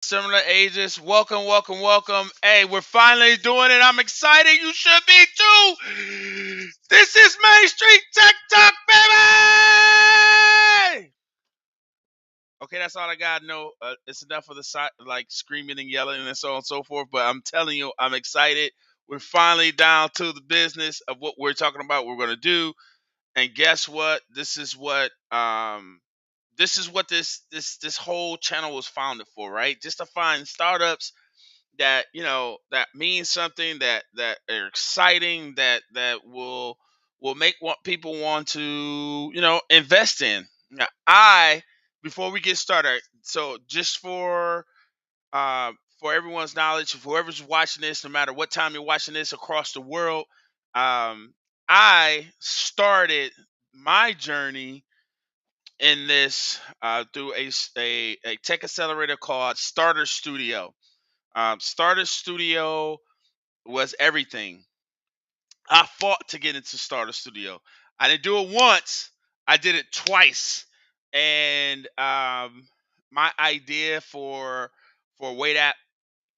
Similar ages. Welcome, welcome, welcome. Hey, we're finally doing it. I'm excited. You should be too. This is Main Street Tech Talk, baby. Okay, that's all I got. No, it's enough of the side, like screaming and yelling and so on and so forth. But I'm telling you, I'm excited. We're finally down to the business of what we're talking about. We're gonna do, and guess what? This is what this whole channel was founded for, right? Just to find startups that that mean something, that are exciting, that will make what people want to invest in. Now, I before we get started, so just for everyone's knowledge, for whoever's watching this, no matter what time you're watching this across the world, um, I started my journey in this through a tech accelerator called Starter Studio. Starter Studio was everything. I fought to get into Starter Studio. I didn't do it once. I did it twice. And my idea for Wait App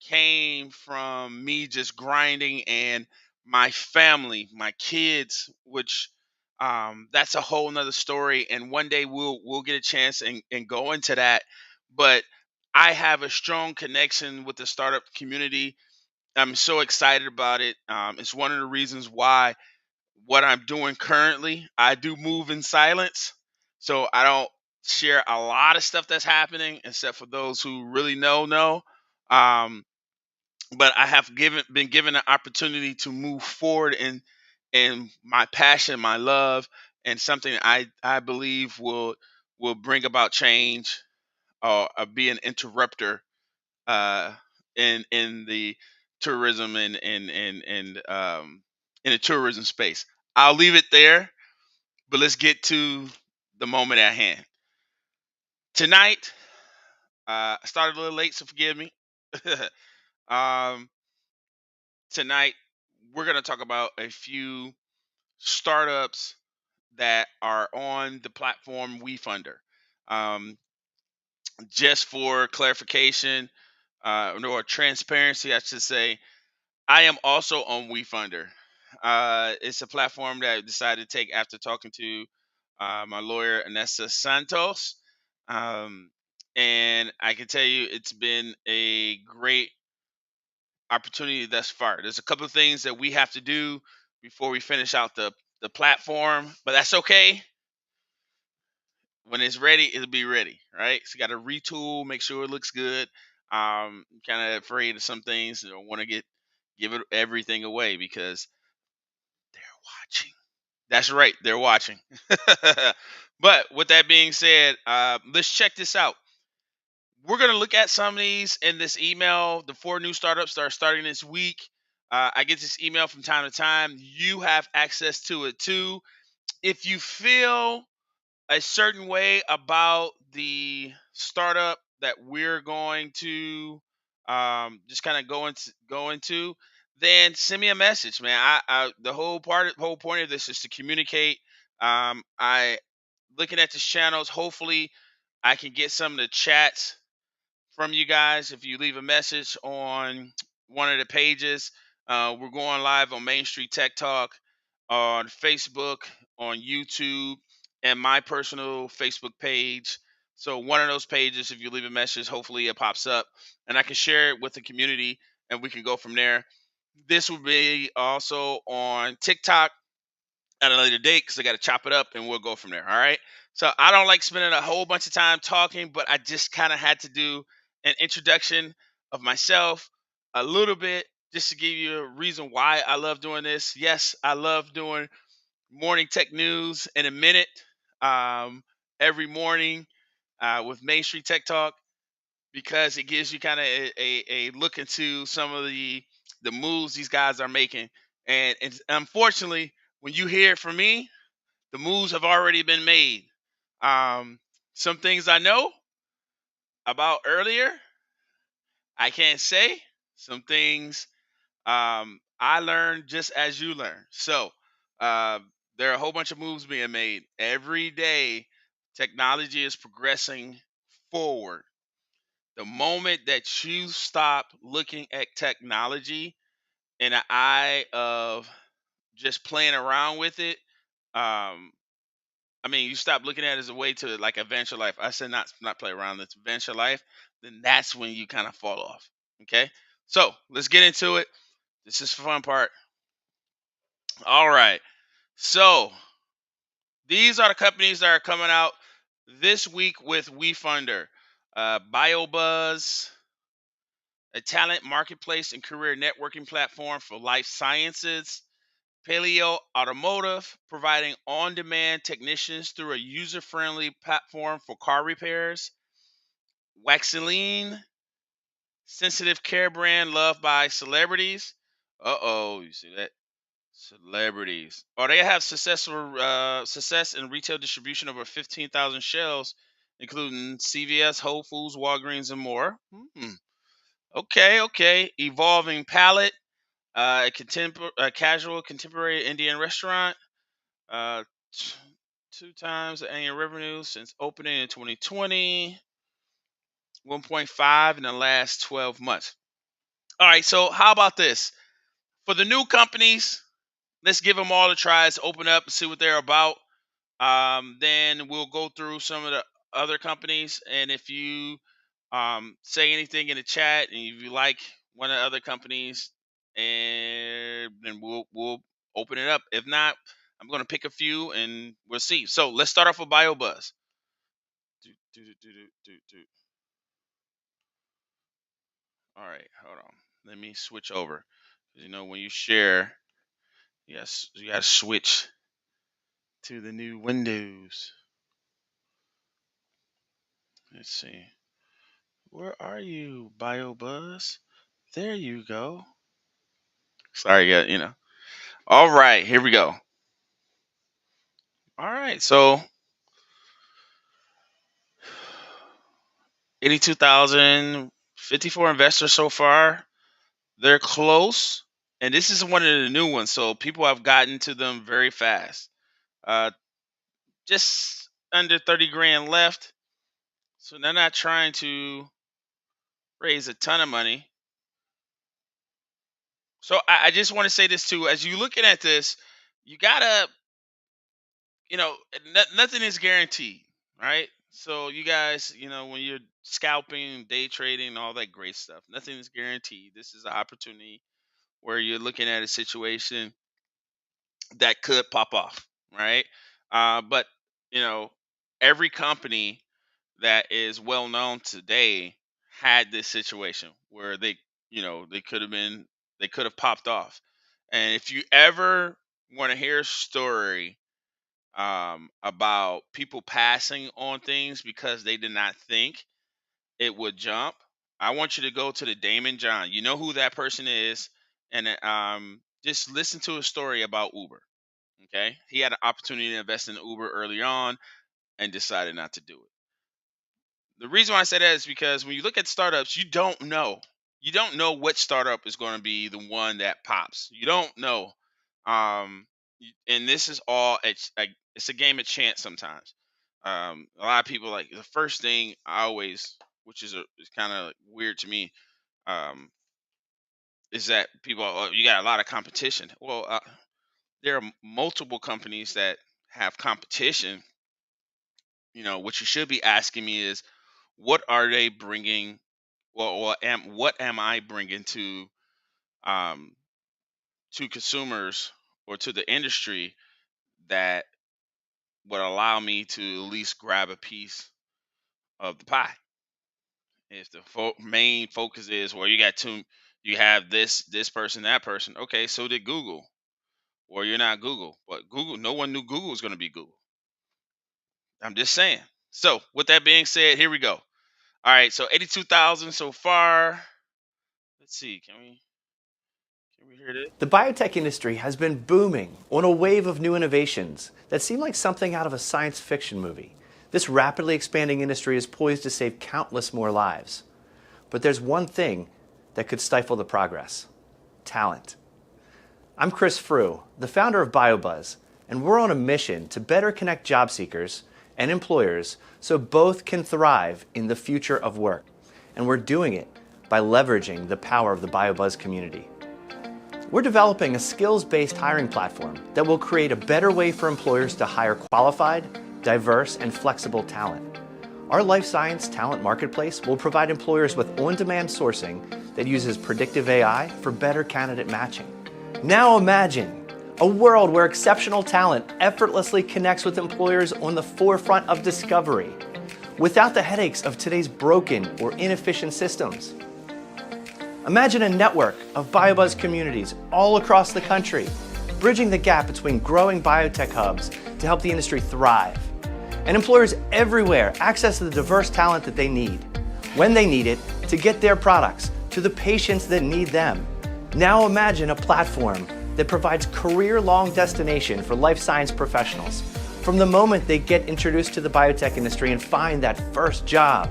came from me just grinding and my family, my kids, which that's a whole nother story. And one day we'll get a chance and go into that. But I have a strong connection with the startup community. I'm so excited about it. It's one of the reasons why what I'm doing currently, I do move in silence. So I don't share a lot of stuff that's happening, except for those who really know. Um, but I have been given an opportunity to move forward in my passion, my love, and something I believe will bring about change or be an interrupter uh, in the tourism and in the tourism space. I'll leave it there, but let's get to the moment at hand. Tonight, I started a little late, so forgive me. um, Tonight, we're going to talk about a few startups that are on the platform WeFunder. Um, just for clarification, or transparency, I should say, I am also on WeFunder. It's a platform that I decided to take after talking to my lawyer, Anessa Santos. Um, and I can tell you it's been a great opportunity thus far. There's a couple of things that we have to do before we finish out the platform, but that's okay. When it's ready, it'll be ready, right? So you got to retool, make sure it looks good. Kind of afraid of some things. Don't want to give it everything away because they're watching. That's right, they're watching. But with that being said, let's check this out. We're gonna look at some of these in this email. The 4 new startups that are starting this week. I get this email from time to time. You have access to it too. If you feel a certain way about the startup that we're going to just kind of go into, then send me a message, man. The whole point of this is to communicate. I looking at this channels. Hopefully, I can get some of the chats from you guys if you leave a message on one of the pages. We're going live on Main Street Tech Talk, on Facebook, on YouTube, and my personal Facebook page. So one of those pages, if you leave a message, hopefully it pops up and I can share it with the community and we can go from there. This will be also on TikTok at a later date because I got to chop it up and we'll go from there. All right. So I don't like spending a whole bunch of time talking, but I just kind of had to do an introduction of myself a little bit just to give you a reason why I love doing this. Yes, I love doing morning tech news in a minute um, every morning with Main Street Tech Talk because it gives you kind of a look into some of the moves these guys are making. And unfortunately, when you hear it from me, the moves have already been made. Um, some things I know about earlier, I can't say. Some things I learned just as you learn. So uh, there are a whole bunch of moves being made every day. Technology is progressing forward. The moment that you stop looking at technology in an eye of just playing around with it, um, I mean, you stop looking at it as a way to like advance your life. I said not play around, let's advance your life. Then that's when you kind of fall off. Okay, so let's get into it. This is the fun part. All right, so these are the companies that are coming out this week with WeFunder, BioBuzz, a talent marketplace and career networking platform for life sciences. Paleo Automotive, providing on demand technicians through a user friendly platform for car repairs. Waxeline, sensitive care brand loved by celebrities. You see that? Celebrities. Oh, they have success in retail distribution over 15,000 shelves, including CVS, Whole Foods, Walgreens, and more. Okay. Evolving Palette, a casual contemporary Indian restaurant. Uh, two times the annual revenue since opening in 2020. 1.5 in the last 12 months. All right, so how about this? For the new companies, let's give them all a try. Let's open up and see what they're about. Then we'll go through some of the other companies, and if you say anything in the chat, and if you like one of the other companies, and then we'll open it up. If not, I'm going to pick a few, and we'll see. So let's start off with BioBuzz. Do, do, do, do, do, do. All right, hold on. Let me switch over. You know, when you share, yes, you got to switch to the new windows. Let's see. Where are you, BioBuzz? There you go. Sorry, yeah. All right, here we go. All right, so 82,054 investors so far. They're close, and this is one of the new ones, so people have gotten to them very fast. Uh, just under 30 grand left, so they're not trying to raise a ton of money. So I just want to say this too: as you looking at this, you gotta, nothing is guaranteed, right? So you guys, when you're scalping, day trading, all that great stuff, nothing is guaranteed. This is an opportunity where you're looking at a situation that could pop off, right? But you know, every company that is well known today had this situation where they could have popped off. And if you ever want to hear a story about people passing on things because they did not think it would jump, I want you to go to the Damon John. You know who that person is, and just listen to a story about Uber. Okay, he had an opportunity to invest in Uber early on and decided not to do it. The reason why I say that is because when you look at startups, you don't know. You don't know what startup is going to be the one that pops. You don't know. And this is all it's a game of chance sometimes. A lot of people like the first thing I always, which is kind of weird to me, um, is that people, oh, you got a lot of competition. Well, there are multiple companies that have competition. What you should be asking me is, what are they bringing? What am I bringing um, to consumers or to the industry that would allow me to at least grab a piece of the pie? If the main focus is, well, you have this person, that person. Okay, so did Google, or you're not Google, but Google. No one knew Google was going to be Google. I'm just saying. So with that being said, here we go. All right, so 82,000 so far. Let's see. Can we hear this? The biotech industry has been booming on a wave of new innovations that seem like something out of a science fiction movie. This rapidly expanding industry is poised to save countless more lives. But there's one thing that could stifle the progress: talent. I'm Chris Frew, the founder of BioBuzz, and we're on a mission to better connect job seekers and employers so both can thrive in the future of work. and we're doing it by leveraging the power of the BioBuzz community. We're developing a skills-based hiring platform that will create a better way for employers to hire qualified, diverse, and flexible talent. Our life science talent marketplace will provide employers with on-demand sourcing that uses predictive AI for better candidate matching. Now imagine a world where exceptional talent effortlessly connects with employers on the forefront of discovery, without the headaches of today's broken or inefficient systems. Imagine a network of BioBuzz communities all across the country, bridging the gap between growing biotech hubs to help the industry thrive. And employers everywhere access the diverse talent that they need, when they need it, to get their products to the patients that need them. Now imagine a platform that provides career-long destination for life science professionals from the moment they get introduced to the biotech industry and find that first job.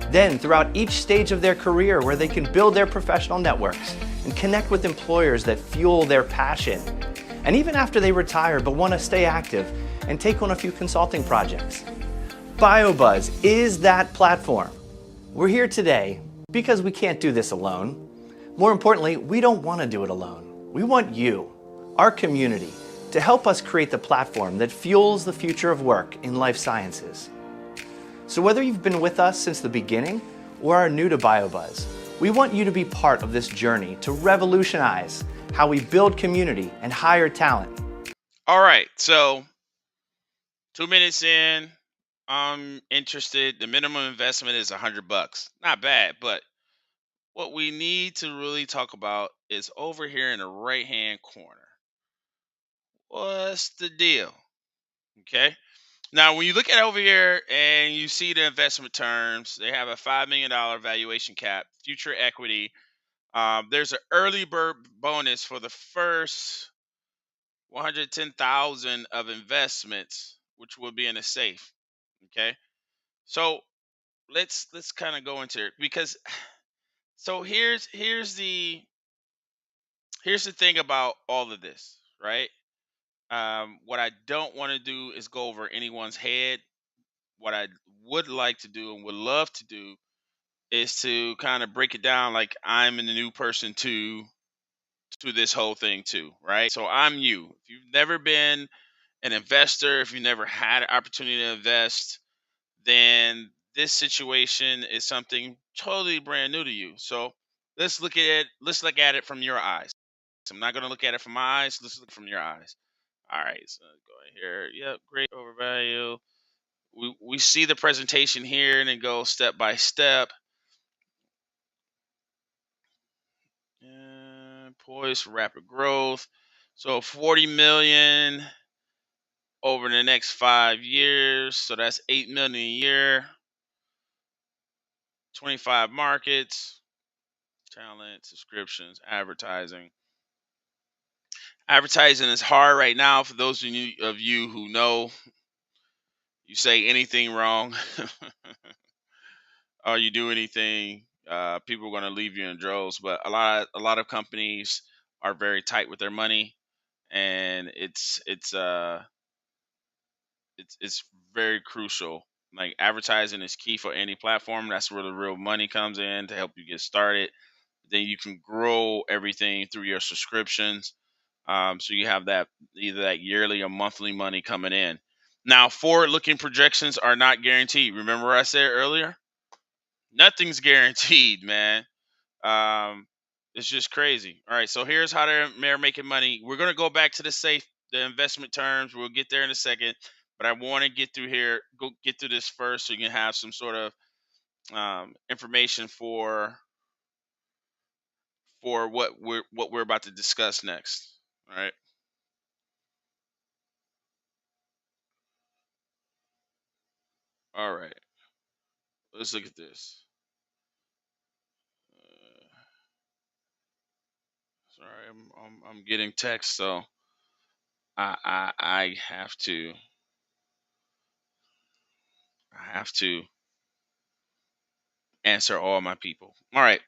Then, throughout each stage of their career where they can build their professional networks and connect with employers that fuel their passion. And even after they retire but want to stay active and take on a few consulting projects. BioBuzz is that platform. We're here today because we can't do this alone. More importantly, we don't want to do it alone. We want you, our community, to help us create the platform that fuels the future of work in life sciences. So whether you've been with us since the beginning or are new to BioBuzz, we want you to be part of this journey to revolutionize how we build community and hire talent. All right, so 2 minutes in, I'm interested. The minimum investment is $100. Not bad, but what we need to really talk about is over here in the right hand corner. What's the deal? Okay. Now, when you look at over here and you see the investment terms, they have a $5 million valuation cap, future equity. There's an early bird bonus for the first 110,000 of investments, which will be in a safe. Okay. So let's kind of go into it because so here's the thing about all of this, right? What I don't want to do is go over anyone's head. What I would like to do and would love to do is to kind of break it down like I'm a new person to this whole thing too, right? So I'm you. If you've never been an investor, if you never had an opportunity to invest, then this situation is something totally brand new to you. So let's look at it. Let's look at it from your eyes. I'm not going to look at it from my eyes. Let's look from your eyes. All right. So go in here. Yep. Great overvalue. We see the presentation here and then go step by step. And poised for rapid growth. So 40 million over the next 5 years. So that's 8 million a year. 25 markets, talent, subscriptions, advertising. Advertising is hard right now for those of you who know. You say anything wrong or you do anything, people are going to leave you in droves. But a lot of companies are very tight with their money, and it's very crucial. Like advertising is key for any platform. That's where the real money comes in to help you get started. Then you can grow everything through your subscriptions. So you have that either that yearly or monthly money coming in. Now, forward-looking projections are not guaranteed. Remember what I said earlier? Nothing's guaranteed, man. Um, it's just crazy. All right, so here's how they're making money. We're gonna go back to the safe, the investment terms. We'll get there in a second, but I want to get through here. Go get through this first, so you can have some sort of information for what we're about to discuss next. All right. All right. Let's look at this. Sorry, I'm getting text, so I have to answer all my people. All right.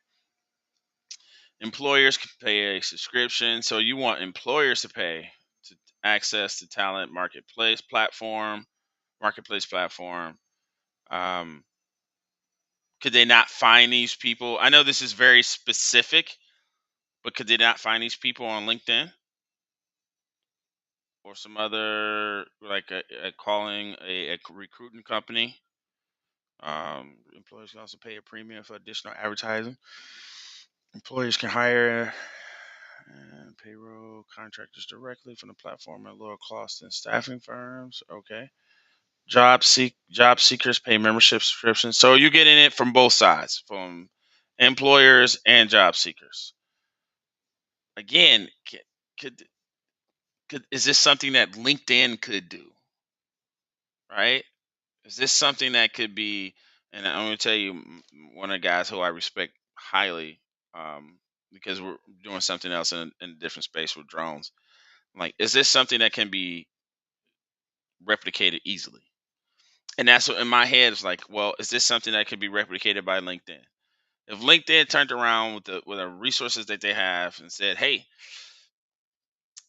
Employers can pay a subscription, so you want employers to pay to access the talent marketplace platform. Um, Could they not find these people? I know this is very specific, but could they not find these people on LinkedIn or some other like a calling a recruiting company? Employers can also pay a premium for additional advertising. Employers can hire payroll contractors directly from the platform at lower cost than staffing firms. Okay. Job seekers pay membership subscriptions. So you're getting it from both sides, from employers and job seekers. Again, could, is this something that LinkedIn could do? Right? Is this something that could be? And I'm going to tell you, one of the guys who I respect highly, because we're doing something else in a different space with drones. Like, is this something that can be replicated easily? And that's what in my head is like, well, is this something that can be replicated by LinkedIn? If LinkedIn turned around with the resources that they have and said, "Hey,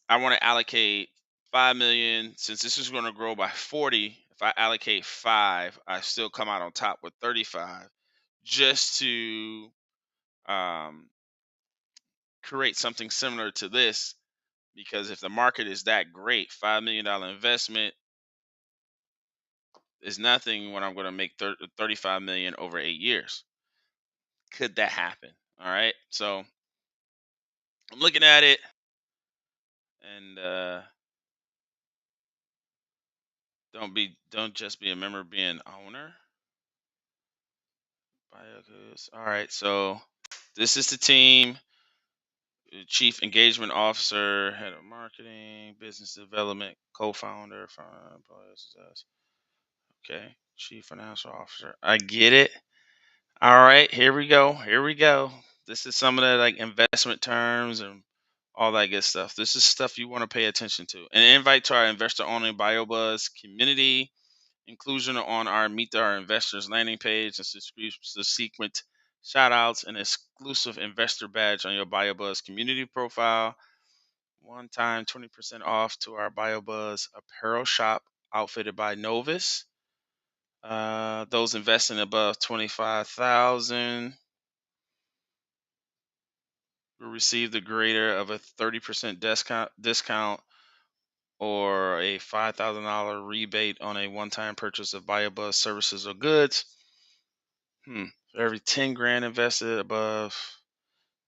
I want to allocate 5 million since this is going to grow by 40. If I allocate 5, I still come out on top with 35, just to um, create something similar to this. Because if the market is that great, $5 million investment is nothing when I'm going to make 35 million over 8 years. Could that happen? All right, so I'm looking at it, and don't just be a member, be an owner. Biocos. All right, so this is the team: Chief Engagement Officer, Head of Marketing, Business Development, Co-founder, okay, Chief Financial Officer. I get it. All right, here we go. Here we go. This is some of the like investment terms and all that good stuff. This is stuff you want to pay attention to. An invite to our investor-only BioBuzz community, inclusion on our Meet Our Investors landing page, and subsequent shout outs, and exclusive investor badge on your BioBuzz community profile. One time 20% off to our BioBuzz apparel shop outfitted by Novus. Those investing above 25,000 will receive the greater of a 30% discount or a $5,000 rebate on a one-time purchase of BioBuzz services or goods. For every 10 grand invested above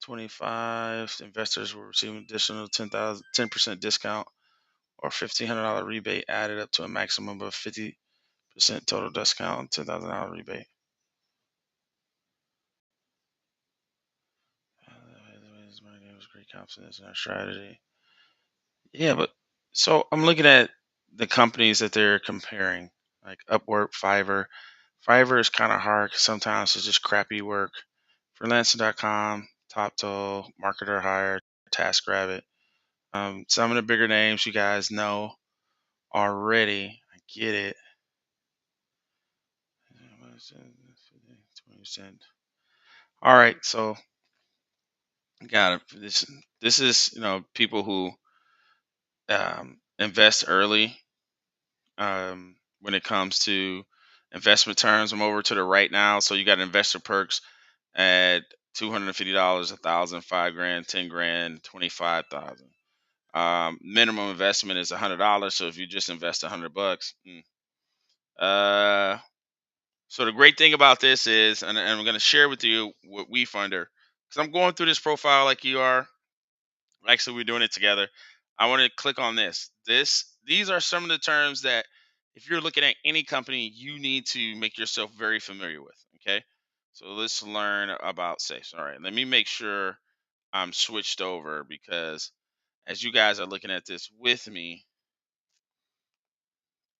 25, investors will receive an additional 10% discount or $1,500 rebate added up to a maximum of 50% total discount, $10,000 rebate. Great confidence in our strategy. Yeah, but so I'm looking at the companies that they're comparing, like Upwork, Fiverr. Fiverr is kind of hard 'cause sometimes it's just crappy work. Freelancer.com, TopTool, Marketer Hire, TaskRabbit. Some of the bigger names you guys know already. I get it. 20%. All right, so got it. This is people who invest early when it comes to investment terms. I'm over to the right now. So you got investor perks at $250, 1,000, 5 grand, 10 grand, 25,000. Minimum investment is $100. So if you just invest $100, uh, so the great thing about this is, and I'm going to share with you what WeFunder, because I'm going through this profile like you are. Actually, we're doing it together. I want to click on this. These are some of the terms that, if you're looking at any company, you need to make yourself very familiar with. Okay, so let's learn about safes. All right, let me make sure I'm switched over, because as you guys are looking at this with me,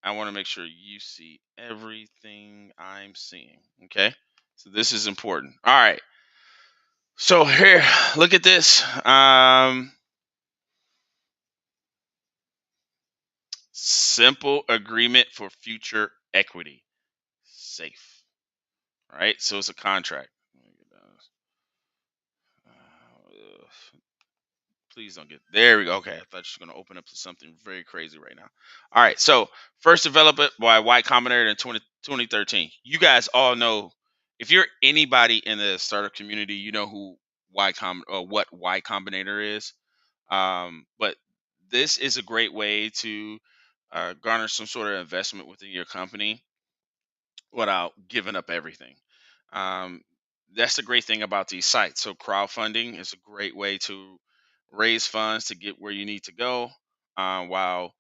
I want to make sure you see everything I'm seeing. Okay, so this is important. All right, so here, look at this. Simple agreement for future equity. Safe. All right. So it's a contract. Please don't get. There we go. Okay. I thought you were going to open up to something very crazy right now. All right. So first developed by Y Combinator in 2013. You guys all know if you're anybody in the startup community, you know who what Y Combinator is. But this is a great way to garner some sort of investment within your company without giving up everything. Um, that's the great thing about these sites. So crowdfunding is a great way to raise funds to get where you need to go, while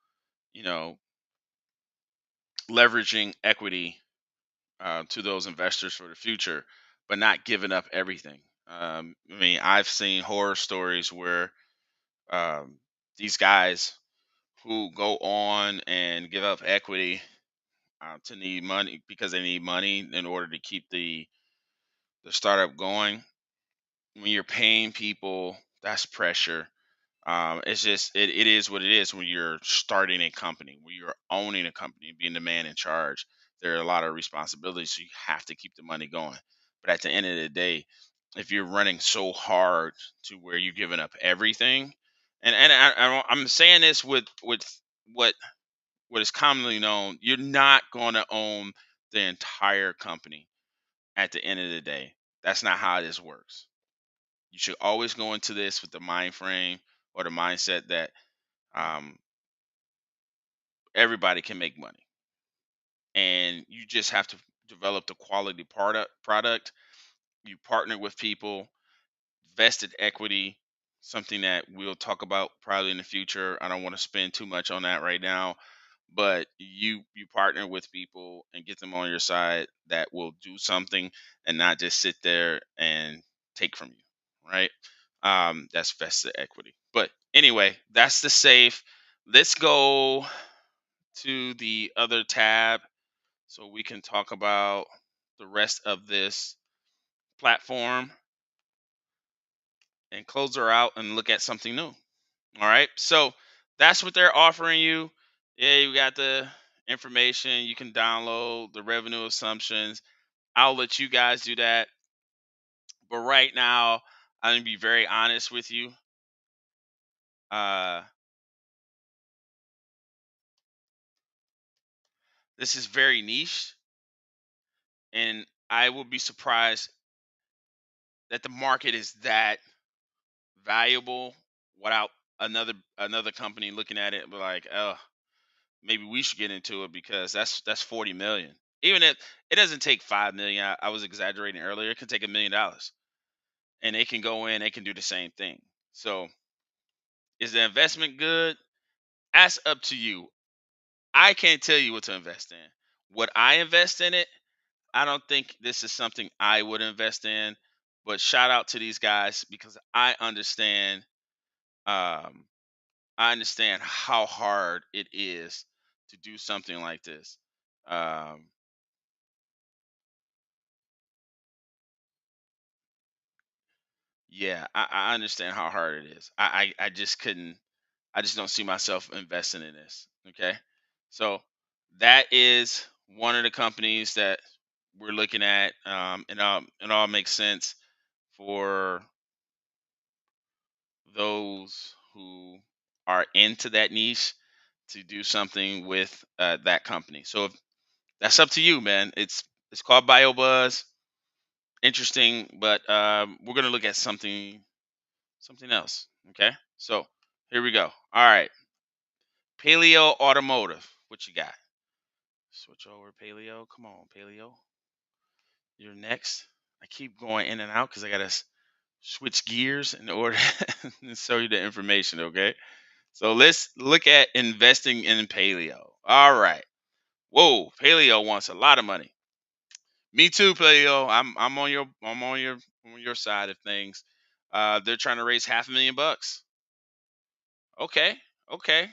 you know leveraging equity to those investors for the future, but not giving up everything. I mean, I've seen horror stories where um, these guys who go on and give up equity to need money because they need money in order to keep the startup going. When you're paying people, that's pressure. It's just it is what it is when you're starting a company, when you're owning a company, being the man in charge. There are a lot of responsibilities, so you have to keep the money going. But at the end of the day, if you're running so hard to where you're giving up everything, I'm saying this with what what is commonly known, you're not going to own the entire company at the end of the day. That's not how this works. You should always go into this with the mind frame or the mindset that um, everybody can make money, and you just have to develop the quality product. You partner with people, vested equity, something that we'll talk about probably in the future. I don't want to spend too much on that right now, but you partner with people and get them on your side that will do something and not just sit there and take from you, right? That's vested equity. But anyway, that's the safe. Let's go to the other tab so we can talk about the rest of this platform and close her out and look at something new. All right. So that's what they're offering you. Yeah, you got the information. You can download the revenue assumptions. I'll let you guys do that. But right now, I'm going to be very honest with you. Uh, this is very niche, and I will be surprised that the market is that valuable without another company looking at it and be like, oh, maybe we should get into it because that's 40 million. Even if it doesn't take 5 million, I was exaggerating earlier. It could take $1 million, and they can go in, they can do the same thing. So, is the investment good? That's up to you. I can't tell you what to invest in. Would I invest in it? I don't think this is something I would invest in. But shout out to these guys because um, I understand how hard it is to do something like this. Um, yeah, I understand how hard it is. I just couldn't. I just don't see myself investing in this. Okay, so that is one of the companies that we're looking at. It all makes sense for those who are into that niche to do something with that company. So if, that's up to you, man. It's called BioBuzz. Interesting, but we're gonna look at something else. Okay, so here we go. All right, Paleo Automotive. What you got? Switch over, Paleo. Come on, Paleo. You're next. I keep going in and out because I gotta switch gears in order to show you the information. Okay, so let's look at investing in Paleo. All right. Whoa, Paleo wants a lot of money. Me too, Paleo. I'm on your side of things. They're trying to raise $500,000. Okay, okay.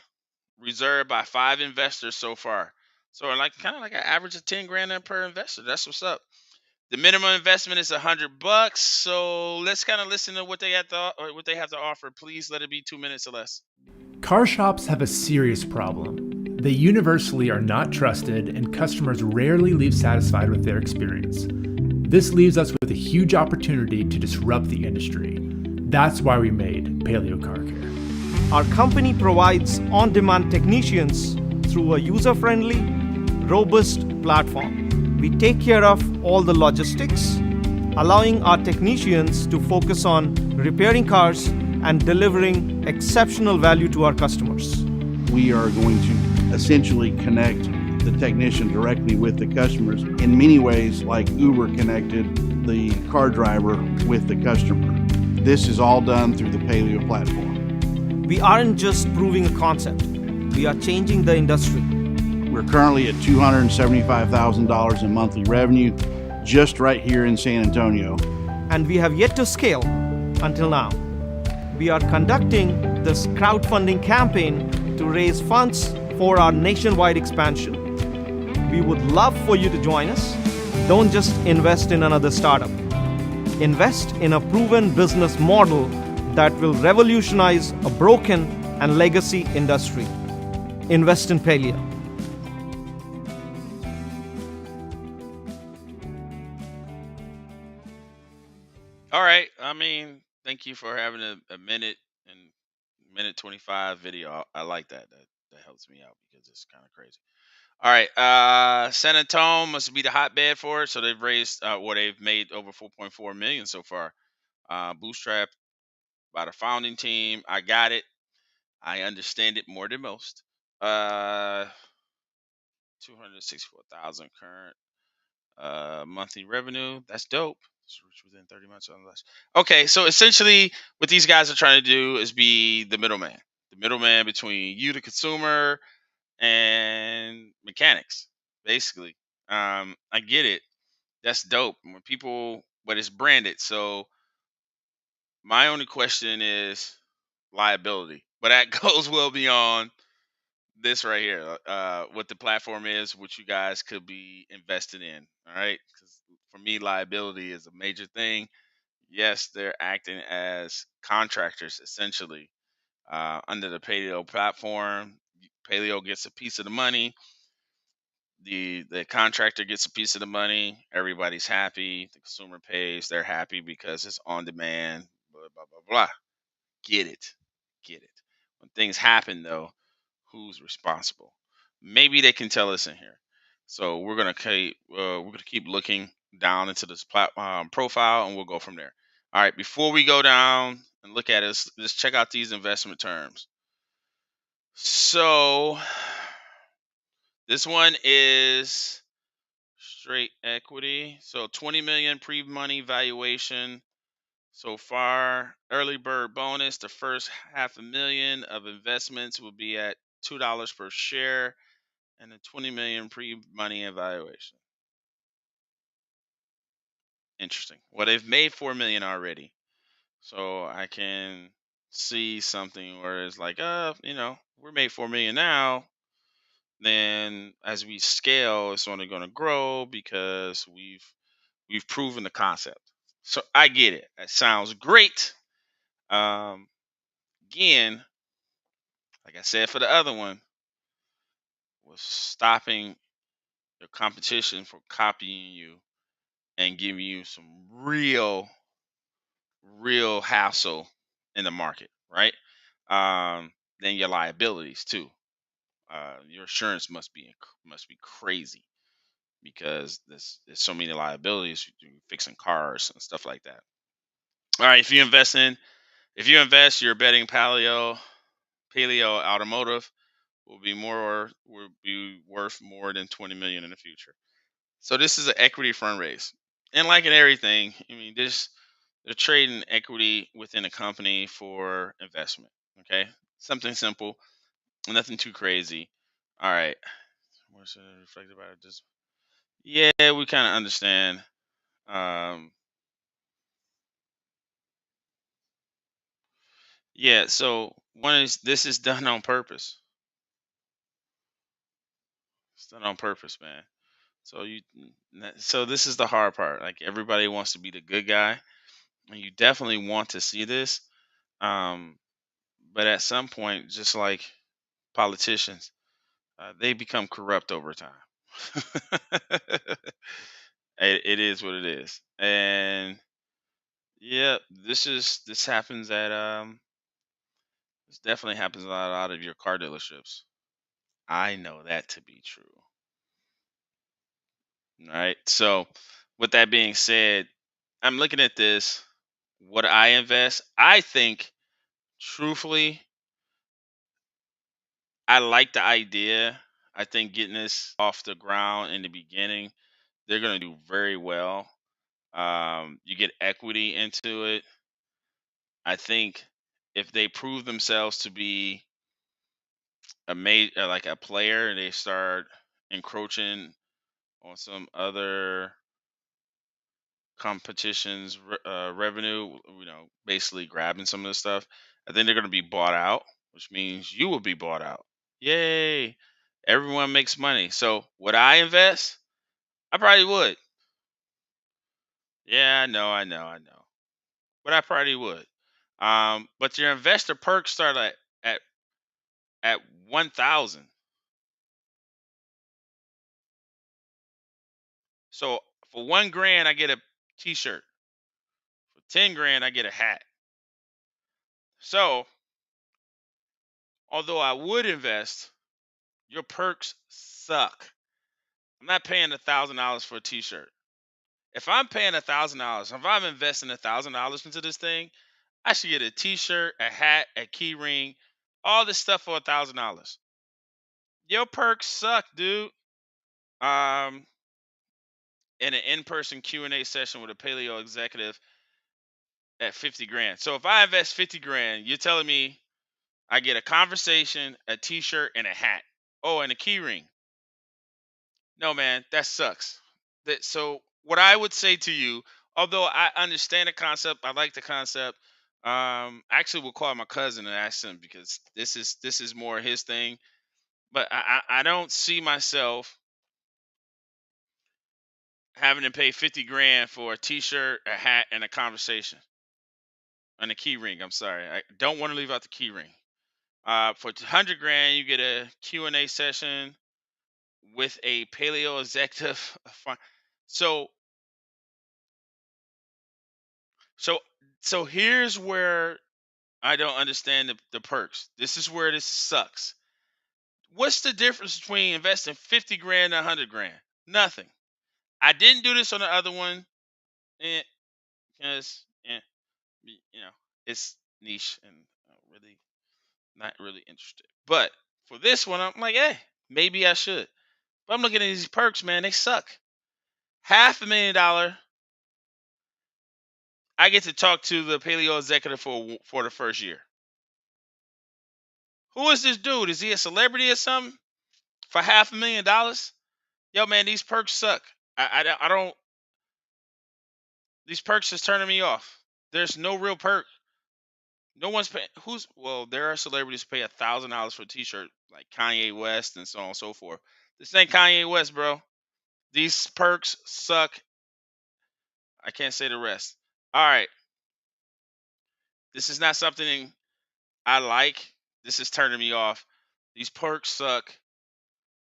Reserved by 5 investors so far. So like kind of like an average of 10 grand per investor. That's what's up. The minimum investment is $100. So let's kind of listen to what they have to offer. Please let it be 2 minutes or less. Car shops have a serious problem. They universally are not trusted, and customers rarely leave satisfied with their experience. This leaves us with a huge opportunity to disrupt the industry. That's why we made Paleo Car Care. Our company provides on-demand technicians through a user-friendly, robust platform. We take care of all the logistics, allowing our technicians to focus on repairing cars and delivering exceptional value to our customers. We are going to essentially connect the technician directly with the customers in many ways, like Uber connected the car driver with the customer. This is all done through the Paleo platform. We aren't just proving a concept, we are changing the industry. We're currently at $275,000 in monthly revenue just right here in San Antonio. And we have yet to scale until now. We are conducting this crowdfunding campaign to raise funds for our nationwide expansion. We would love for you to join us. Don't just invest in another startup. Invest in a proven business model that will revolutionize a broken and legacy industry. Invest in Paleo. All right. I mean, thank you for having a minute and minute 25 video. I like that. That helps me out because it's kind of crazy. All right. San Antonio must be the hotbed for it. So they've raised they've made over 4.4 million so far. Bootstrap by the founding team. I got it. I understand it more than most. 264,000 current monthly revenue. That's dope. It's within 30 months or less. Okay, so essentially, what these guys are trying to do is be the middleman between you, the consumer, and mechanics, basically. I get it. That's dope. When people, but it's branded. So my only question is liability, but that goes well beyond this right here. What the platform is, what you guys could be invested in. All right, because for me, liability is a major thing. Yes, they're acting as contractors essentially under the Paleo platform. Paleo gets a piece of the money. The contractor gets a piece of the money. Everybody's happy. The consumer pays. They're happy because it's on demand. Blah blah blah blah. Get it, get it. When things happen though, who's responsible? Maybe they can tell us in here. So we're gonna keep looking down into this profile, and we'll go from there. All right. Before we go down and look at it, let's check out these investment terms. So this one is straight equity. So 20 million pre-money valuation so far. Early bird bonus. The first half a million of investments will be at $2 per share, and a 20 million pre-money evaluation. Interesting. Well, they've made 4 million already, so I can see something where it's like, we're made 4 million now. Then as we scale, it's only going to grow because we've proven the concept. So I get it. That sounds great. Um, Again, like I said for the other one, was stopping your competition from copying you and giving you some real hassle in the market, right? Then your liabilities too. Your insurance must be crazy because there's so many liabilities. You're fixing cars and stuff like that. All right, if you invest, you're betting Paleo Automotive will be worth more than 20 million in the future. So this is an equity fundraise, and like in everything, I mean, they're trading equity within a company for investment. Okay, something simple, nothing too crazy. All right, what's reflected about it? Just yeah, we kind of understand. Um, yeah, so one is this is done on purpose. It's done on purpose, man. So so this is the hard part. Like everybody wants to be the good guy, and you definitely want to see this. Um, but at some point, just like politicians, they become corrupt over time. It is what it is, and yeah, this happens at this definitely happens a lot out of your car dealerships. I know that to be true. All right. So, with that being said, I'm looking at this. What I invest, I think, truthfully, I like the idea. I think getting this off the ground in the beginning, they're going to do very well. You get equity into it. I think if they prove themselves to be like a player, and they start encroaching on some other competitions revenue, basically grabbing some of the stuff, I think they're going to be bought out, which means you will be bought out. Yay! Everyone makes money. So would I invest? I probably would. Yeah, I know, but I probably would. But your investor perks start at at 1,000. So for 1 grand, I get a T-shirt. For 10 grand, I get a hat. So although I would invest, your perks suck. I'm not paying $1,000 for a T-shirt. If I'm paying $1,000, if I'm investing $1,000 into this thing, I should get a T-shirt, a hat, a key ring, all this stuff for $1,000. Your perks suck, dude. Um, in an in-person Q&A session with a paleo executive at 50 grand. So if I invest 50 grand, you're telling me I get a conversation, a T-shirt, and a hat. Oh, and a key ring. No, man, that sucks. So what I would say to you, although I understand the concept, I like the concept. Actually, we'll call my cousin and ask him, because this is more his thing. But I don't see myself having to pay 50 grand for a T-shirt, a hat, and a conversation, and a key ring. I'm sorry, I don't want to leave out the key ring. For 100 grand, you get a Q&A session with a paleo executive. So so so here's where I don't understand the perks. This is where this sucks. What's the difference between investing 50 grand and 100 grand? Nothing. I didn't do this on the other one, because it's niche and really not really interested. But for this one, I'm like, hey, maybe I should. But I'm looking at these perks, man. They suck. $500,000. I get to talk to the paleo executive for the first year. Who is this dude? Is he a celebrity or something? For $500,000? Yo, man, these perks suck. I don't. These perks is turning me off. There's no real perk. No one's paying. There are celebrities who pay $1,000 for a T-shirt, like Kanye West and so on and so forth. This ain't Kanye West, bro. These perks suck. I can't say the rest. All right, this is not something I like. This is turning me off. These perks suck.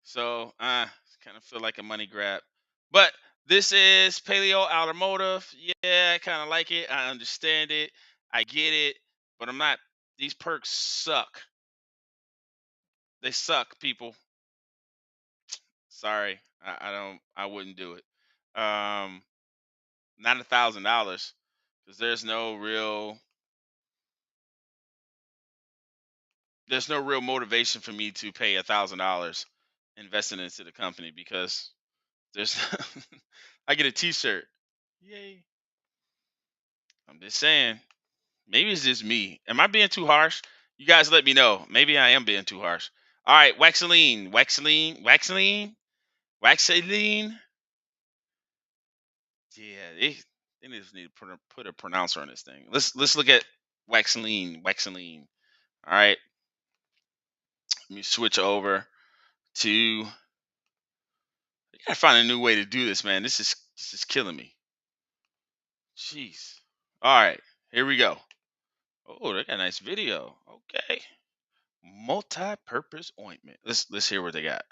So kind of feel like a money grab. But this is Paleo Automotive. Yeah, I kind of like it. I understand it. I get it. But I'm not. These perks suck. They suck, people. Sorry. I don't. I wouldn't do it. Not $1,000, because there's no real motivation for me to pay $1,000 investing into the company, because there's I get a T-shirt. Yay! I'm just saying. Maybe it's just me. Am I being too harsh? You guys let me know. Maybe I am being too harsh. All right, Waxaline. Yeah, they just need to put a pronouncer on this thing. Let's look at Waxaline. All right, let me switch over to. I gotta find a new way to do this, man. This is killing me. Jeez. All right, here we go. Oh, they got a nice video. Okay. Multi-purpose ointment. Let's hear what they got.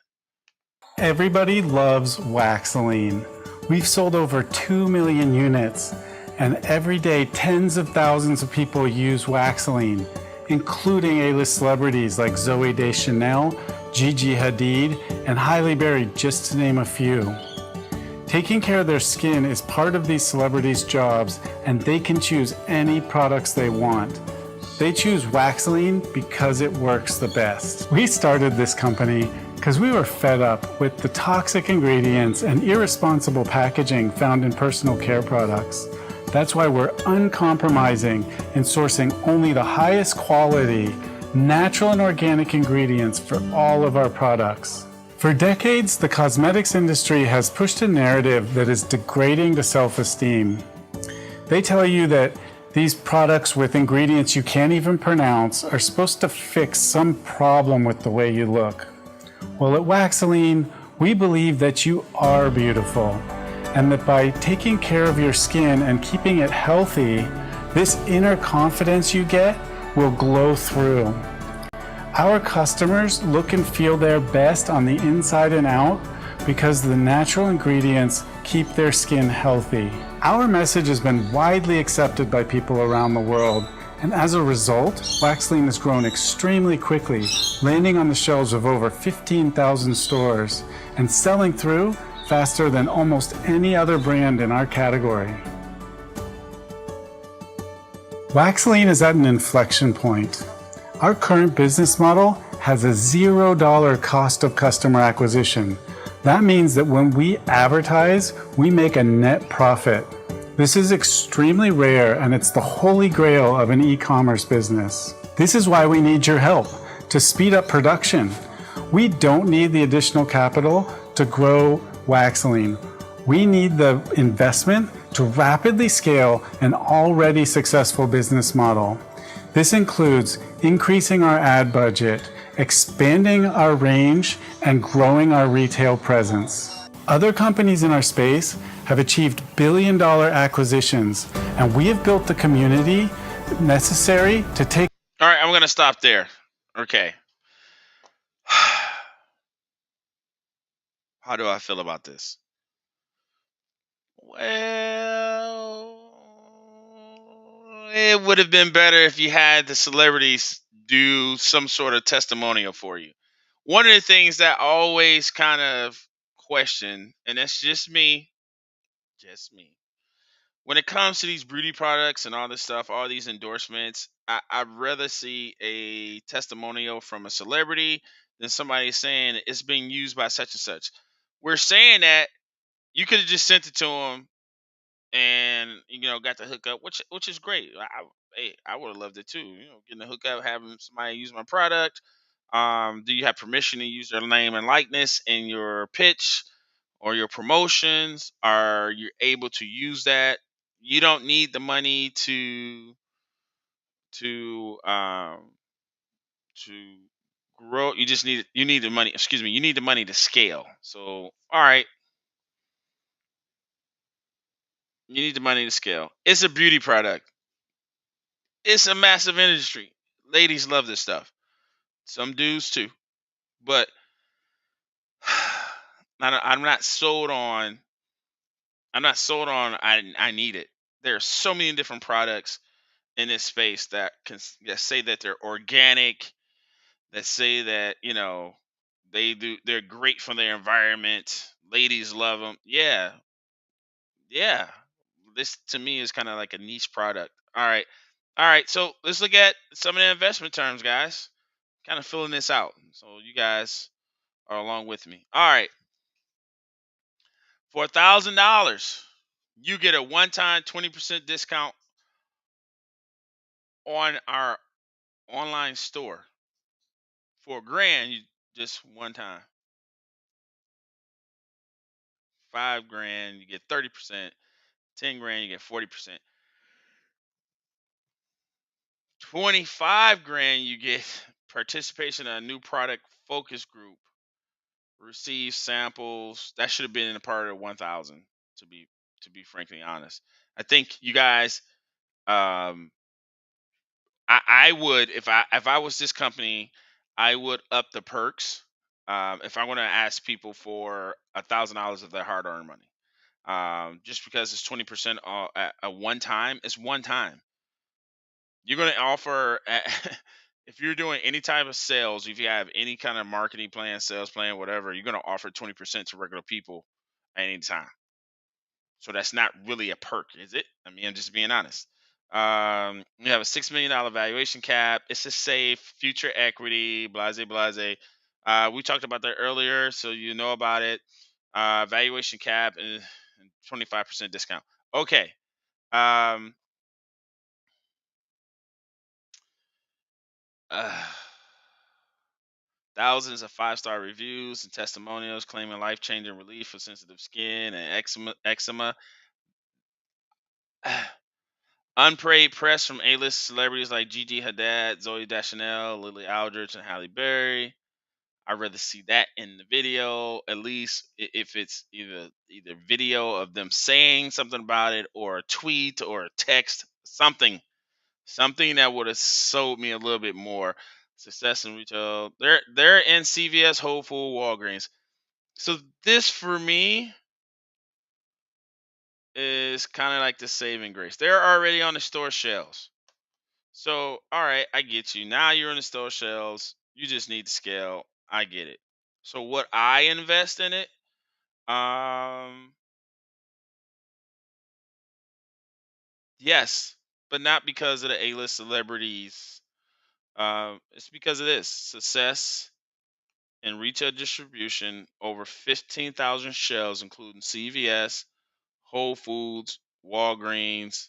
Everybody loves Waxaline. We've sold over 2 million units, and every day tens of thousands of people use Waxaline, including A-list celebrities like Zooey Deschanel, Gigi Hadid, and Halle Berry, just to name a few. Taking care of their skin is part of these celebrities' jobs, and they can choose any products they want. They choose Waxline because it works the best. We started this company because we were fed up with the toxic ingredients and irresponsible packaging found in personal care products. That's why we're uncompromising in sourcing only the highest quality, natural and organic ingredients for all of our products. For decades, the cosmetics industry has pushed a narrative that is degrading to self-esteem. They tell you that these products with ingredients you can't even pronounce are supposed to fix some problem with the way you look. Well, at Waxline, we believe that you are beautiful, and that by taking care of your skin and keeping it healthy, this inner confidence you get will glow through. Our customers look and feel their best on the inside and out because the natural ingredients keep their skin healthy. Our message has been widely accepted by people around the world, and as a result, Waxline has grown extremely quickly, landing on the shelves of over 15,000 stores and selling through faster than almost any other brand in our category. Waxline is at an inflection point. Our current business model has a $0 cost of customer acquisition. That means that when we advertise, we make a net profit. This is extremely rare, and it's the holy grail of an e-commerce business. This is why we need your help to speed up production. We don't need the additional capital to grow Waxline. We need the investment to rapidly scale an already successful business model. This includes increasing our ad budget, expanding our range, and growing our retail presence. Other companies in our space have achieved billion-dollar acquisitions, and we have built the community necessary to take. All right, I'm going to stop there. Okay. How do I feel about this? Well, it would have been better if you had the celebrities do some sort of testimonial for you. One of the things that I always kind of question, and that's just me, when it comes to these beauty products and all this stuff, all these endorsements, I'd rather see a testimonial from a celebrity than somebody saying it's being used by such and such. We're saying that you could have just sent it to them and got the hookup, which is great. Hey, I would have loved it too. Getting the hookup, having somebody use my product. Do you have permission to use their name and likeness in your pitch or your promotions? Are you able to use that? You don't need the money to to grow. You need the money. Excuse me. You need the money to scale. So all right, you need the money to scale. It's a beauty product. It's a massive industry. Ladies love this stuff. Some dudes too. But I'm not sold on. I'm not sold on. I need it. There are so many different products in this space that say that they're organic, that say that they're great for their environment. Ladies love them. Yeah, yeah. This to me is kind of like a niche product. All right. So let's look at some of the investment terms, guys. Kind of filling this out, so you guys are along with me. All right, for $1,000, you get a one-time 20% discount on our online store. For $1,000, you just one time. $5,000, you get 30%. $10,000, you get 40%. $25,000, you get participation in a new product focus group. Receive samples. That should have been in a part of 1,000. To be frankly honest, I think you guys. I would if I was this company, I would up the perks. If I want to ask people for $1,000 of their hard-earned money, just because it's 20% at one time, it's one time. You're going to offer if you're doing any type of sales, if you have any kind of marketing plan, sales plan, whatever, you're going to offer 20% to regular people at any time. So that's not really a perk, is it? I mean, I'm just being honest. You have a $6 million valuation cap. It's a safe future equity. Blase, blase. We talked about that earlier, so you know about it. Valuation cap and 25% discount. Okay. Um, uh, Thousands of 5-star reviews and testimonials claiming life-changing relief for sensitive skin and eczema. Unpaid press from A-list celebrities like Gigi Hadid, Zoe Deschanel, Lily Aldrich, and Halle Berry. I'd rather see that in the video, at least if it's either video of them saying something about it, or a tweet or a text, something that would have sold me a little bit more. Success in retail. They're in CVS, Whole Foods, Walgreens. So this for me is kind of like the saving grace. They're already on the store shelves. So, all right, I get you. Now you're in the store shelves. You just need to scale. I get it. So, what I invest in it? Um, yes, but not because of the A-list celebrities. It's because of this success in retail distribution over 15,000 shelves, including CVS, Whole Foods, Walgreens,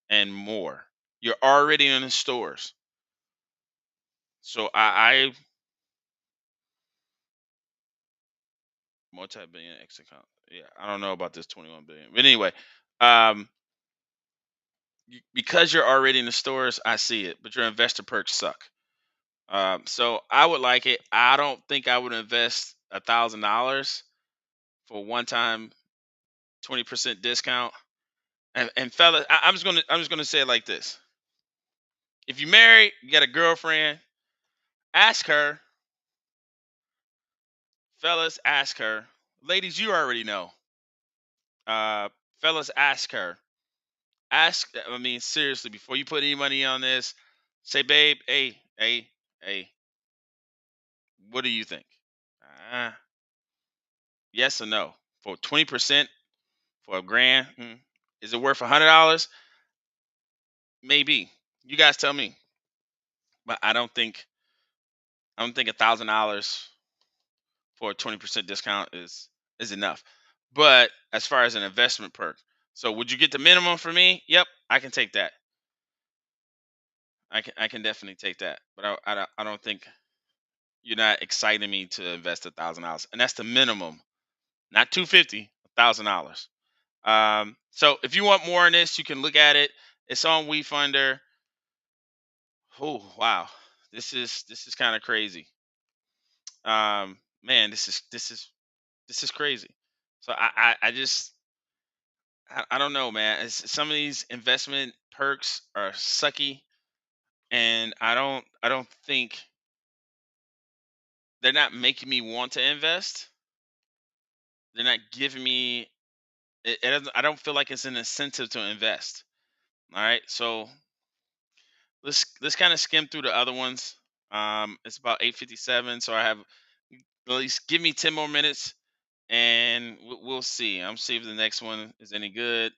and more. You're already in the stores. So I multi-billion X account. Yeah, I don't know about this 21 billion, but anyway, um, because you're already in the stores, I see it. But your investor perks suck. So I would like it. I don't think I would invest $1,000 for one time 20% discount. And fellas, I'm just gonna say it like this: if you married, you got a girlfriend, ask her. Fellas, ask her. Ladies, you already know. Uh, Fellas, ask her. I mean, seriously, before you put any money on this, say, babe, hey, what do you think? Uh, yes or no? For 20% for a grand, is it worth $100? Maybe. You guys tell me. But I don't think $1,000 for a 20% discount is enough. But as far as an investment perk, so would you get the minimum for me? Yep, I can take that. I can definitely take that. But I don't think you're not exciting me to invest $1,000, and that's the minimum, not 250, $1,000. So if you want more on this, you can look at it. It's on WeFunder. Oh wow, this is kind of crazy. Man, this is crazy. So I don't know, man. Some of these investment perks are sucky, and I don't think they're not making me want to invest. They're not giving me I don't feel like it's an incentive to invest. All right, so let's kind of skim through the other ones. It's about 8:57, so I have at least give me 10 more minutes, and we'll see. I'm see if the next one is any good.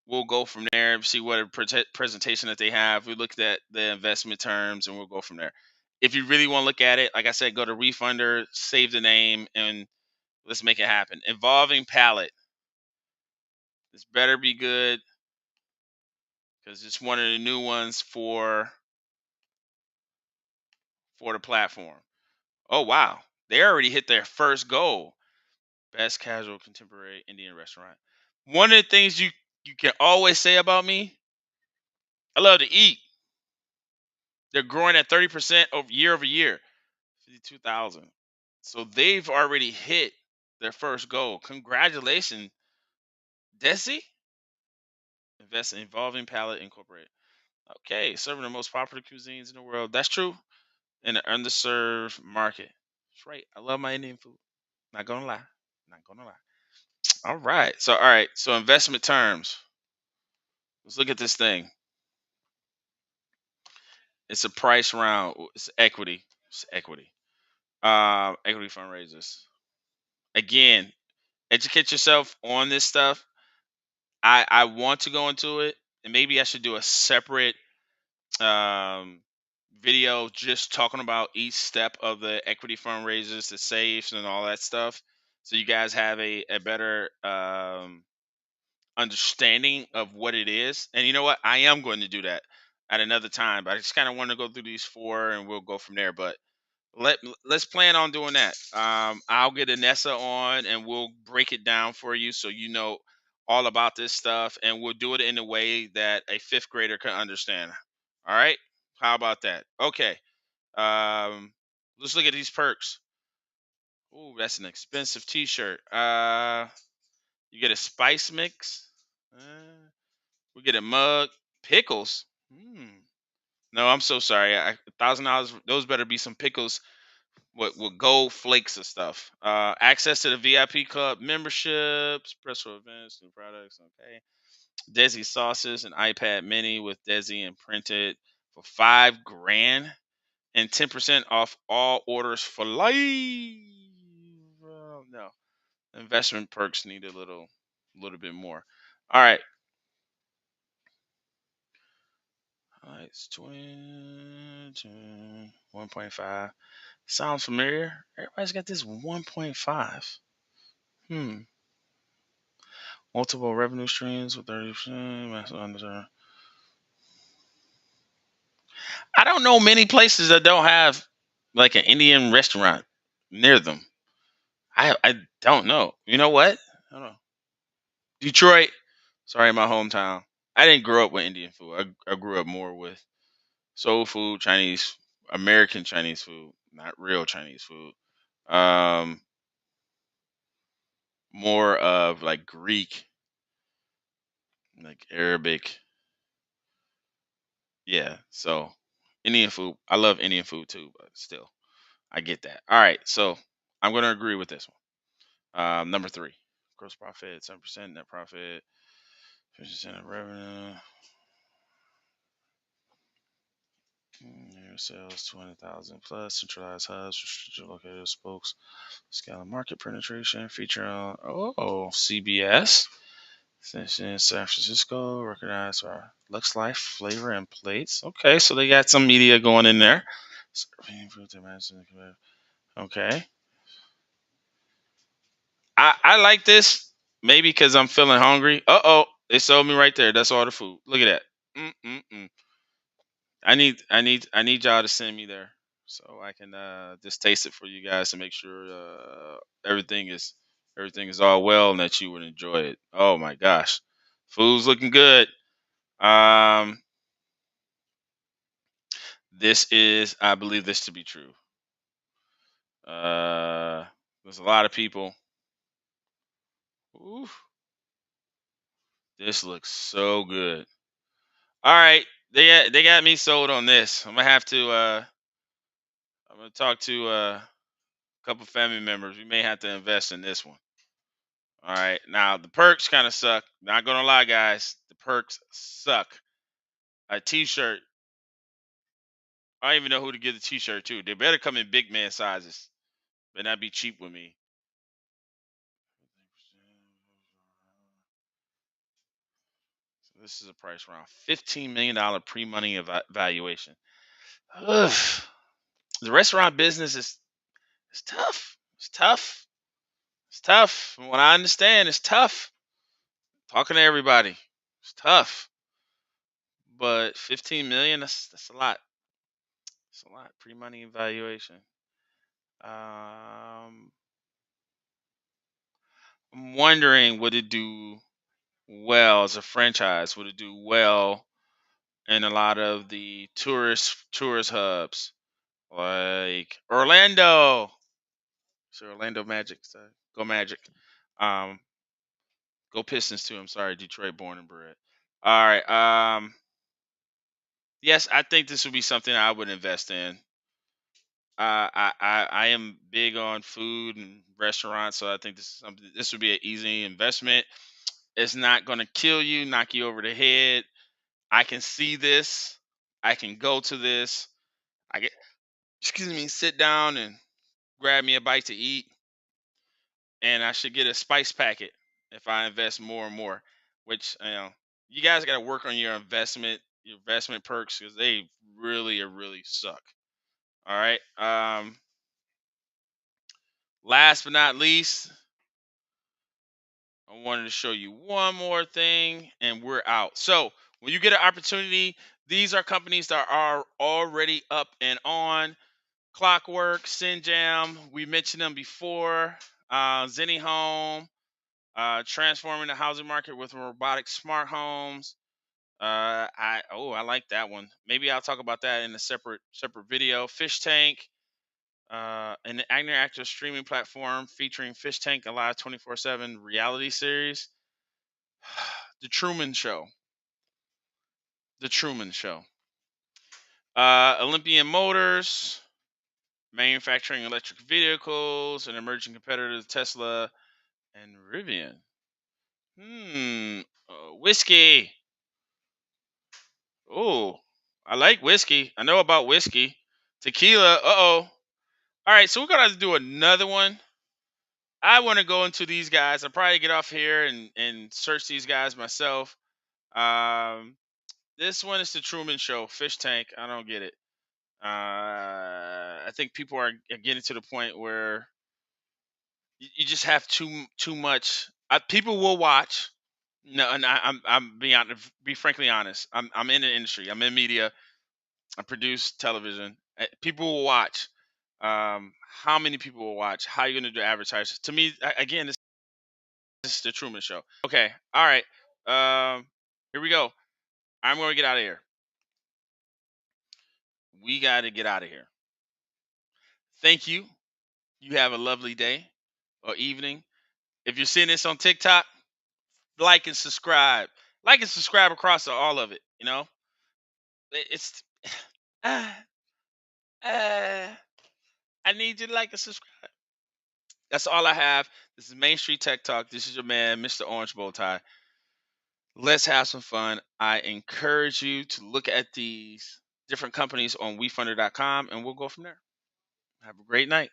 We'll go from there. See what a presentation that they have. We looked at the investment terms, and we'll go from there. If you really want to look at it, like I said, go to Refunder, save the name, and let's make it happen. Involving palette. This better be good because it's one of the new ones for the platform. Oh wow, they already hit their first goal. Best casual contemporary Indian restaurant. One of the things you can always say about me, I love to eat. They're growing at 30% over year, 52,000. So they've already hit their first goal. Congratulations, Desi. Invest in Evolving Palette Incorporated. Okay, serving the most popular cuisines in the world. That's true. In the underserved market. That's right. I love my Indian food. Not gonna lie. Not gonna lie. All right. So investment terms. Let's look at this thing. It's a price round. It's equity. It's equity. Equity fundraisers. Again, educate yourself on this stuff. I want to go into it, and maybe I should do a separate um, video just talking about each step of the equity fundraisers, the safes, and all that stuff, so you guys have a better understanding of what it is. And you know what? I am going to do that at another time. But I just kind of want to go through these four, and we'll go from there. But let's plan on doing that. I'll get Anessa on, and we'll break it down for you, so you know all about this stuff, and we'll do it in a way that a fifth grader can understand. All right? How about that? Okay. Um, let's look at these perks. Ooh, that's an expensive T-shirt. You get a spice mix. We get a mug. Pickles. No, I'm so sorry. $1,000. Those better be some pickles with gold flakes of stuff. Access to the VIP club memberships, press for events, new products. Okay. Desi sauces, and iPad Mini with Desi imprinted for $5,000 and 10% off all orders for life. No, investment perks need a little bit more. All right. All right, it's 1.5. Sounds familiar. Everybody's got this 1.5. Hmm. Multiple revenue streams with 30%. I don't know many places that don't have like an Indian restaurant near them. I don't know. You know what? I don't know. Detroit. Sorry, my hometown. I didn't grow up with Indian food. I grew up more with soul food, Chinese, American Chinese food, not real Chinese food. Um, more of like Greek, like Arabic. Yeah. So Indian food. I love Indian food too, but still, I get that. All right. So I'm going to agree with this one. Number three, gross profit, 7% net profit, 50% of revenue. Year sales 20,000 plus, centralized hubs, strategic located spokes, scale and market penetration, feature on CBS, in San Francisco, recognized for Lux Life flavor and plates. Okay, so they got some media going in there. Okay, I like this maybe because I'm feeling hungry. They sold me right there. That's all the food. Look at that. Mm-mm-mm. I need y'all to send me there so I can just taste it for you guys to make sure everything is all well and that you would enjoy it. Oh my gosh, food's looking good. Um, I believe this to be true. Uh, there's a lot of people. Ooh, this looks so good. All right, they got me sold on this. I'm gonna talk to a couple family members. We may have to invest in this one. All right. Now the perks kind of suck. Not gonna lie, guys. The perks suck. A T-shirt. I don't even know who to give the T-shirt to. They better come in big man sizes. Better not be cheap with me. So this is a price around $15 million pre-money valuation. Ugh. The restaurant business is tough. It's tough. It's tough. From what I understand, it's tough. Talking to everybody, it's tough. But 15 million, that's a lot. It's a lot. Pre-money evaluation. Um, I'm wondering, would it do well as a franchise? Would it do well in a lot of the tourist hubs like Orlando? So Orlando Magic, so go Magic. Um, go Pistons too. I'm sorry, Detroit born and bred. All right. Yes, I think this would be something I would invest in. I am big on food and restaurants, so I think this is something. This would be an easy investment. It's not going to kill you, knock you over the head. I can see this. I can go to this. I get, excuse me, sit down and grab me a bite to eat, and I should get a spice packet if I invest more and more. which you guys got to work on your investment perks because they really suck. All right. Last but not least, I wanted to show you one more thing, and we're out. So when you get an opportunity, these are companies that are already up and on. Clockwork, Synjam, we mentioned them before. Zenny Home, transforming the housing market with robotic smart homes. I like that one. Maybe I'll talk about that in a separate video. Fish Tank, an interactive streaming platform featuring Fish Tank, a live 24/7 reality series. The Truman Show. The Truman Show. Olympian Motors, manufacturing electric vehicles, an emerging competitor to Tesla and Rivian. Whiskey. Oh, I like whiskey. I know about whiskey. Tequila. All right, so we're gonna have to do another one. I want to go into these guys. I'll probably get off here and search these guys myself. Um, this one is the Truman Show. Fish Tank. I don't get it. I think people are getting to the point where you just have too much. People will watch. No, and I'm being honest, be frankly honest. I'm in the industry. I'm in media. I produce television. People will watch. How many people will watch? How are you going to do advertising? To me, again, this is the Truman Show. Okay, all right. Here we go. I'm going to get out of here. We got to get out of here. Thank you. You have a lovely day or evening. If you're seeing this on TikTok, like and subscribe. Like and subscribe across all of it. It's. Uh, I need you to like and subscribe. That's all I have. This is Main Street Tech Talk. This is your man, Mr. Orange Bow Tie. Let's have some fun. I encourage you to look at these different companies on WeFunder.com, and we'll go from there. Have a great night.